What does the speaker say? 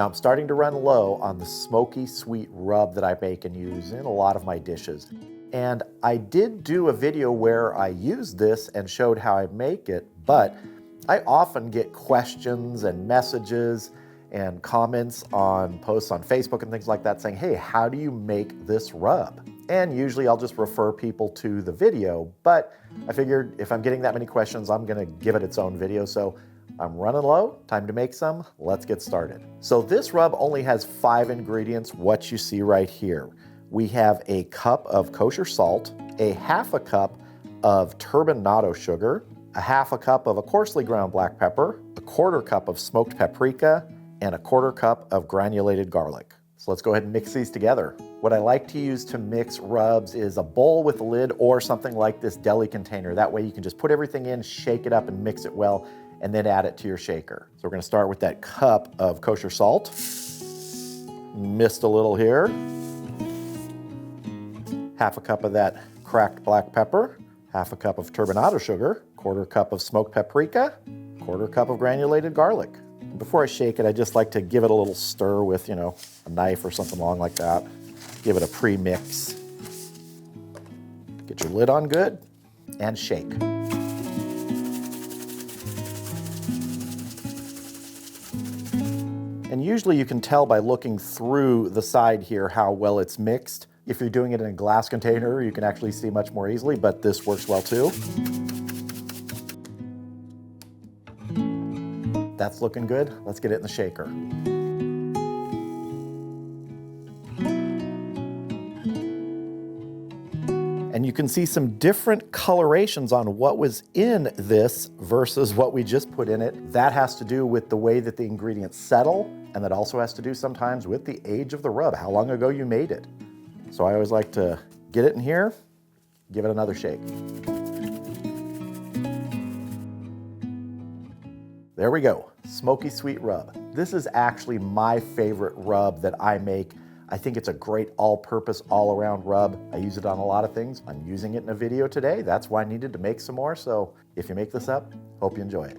Now I'm starting to run low on the Smoky Sweet Rub that I make and use in a lot of my dishes. And I did do a video where I used this and showed how I make it, but I often get questions and messages and comments on posts on Facebook and things like that saying, hey, how do you make this rub? And usually I'll just refer people to the video, but I figured if I'm getting that many questions, I'm gonna give it its own video. So I'm running low, time to make some, let's get started. So this rub only has 5 ingredients, what you see right here. We have a cup of kosher salt, a half a cup of turbinado sugar, a half a cup of a coarsely ground black pepper, a quarter cup of smoked paprika, and a quarter cup of granulated garlic. So let's go ahead and mix these together. What I like to use to mix rubs is a bowl with a lid or something like this deli container. That way you can just put everything in, shake it up and mix it well, and then add it to your shaker. So we're gonna start with that cup of kosher salt. Missed a little here. Half a cup of that cracked black pepper, half a cup of turbinado sugar, quarter cup of smoked paprika, quarter cup of granulated garlic. Before I shake it, I just like to give it a little stir with, a knife or something long like that. Give it a pre-mix. Get your lid on good and shake. And usually you can tell by looking through the side here how well it's mixed. If you're doing it in a glass container, you can actually see much more easily, but this works well too. That's looking good. Let's get it in the shaker. And you can see some different colorations on what was in this versus what we just put in it. That has to do with the way that the ingredients settle, and that also has to do sometimes with the age of the rub, how long ago you made it. So I always like to get it in here, give it another shake. There we go, Smoky Sweet Rub. This is actually my favorite rub that I make. I think it's a great all-purpose, all-around rub. I use it on a lot of things. I'm using it in a video today. That's why I needed to make some more. So if you make this up, hope you enjoy it.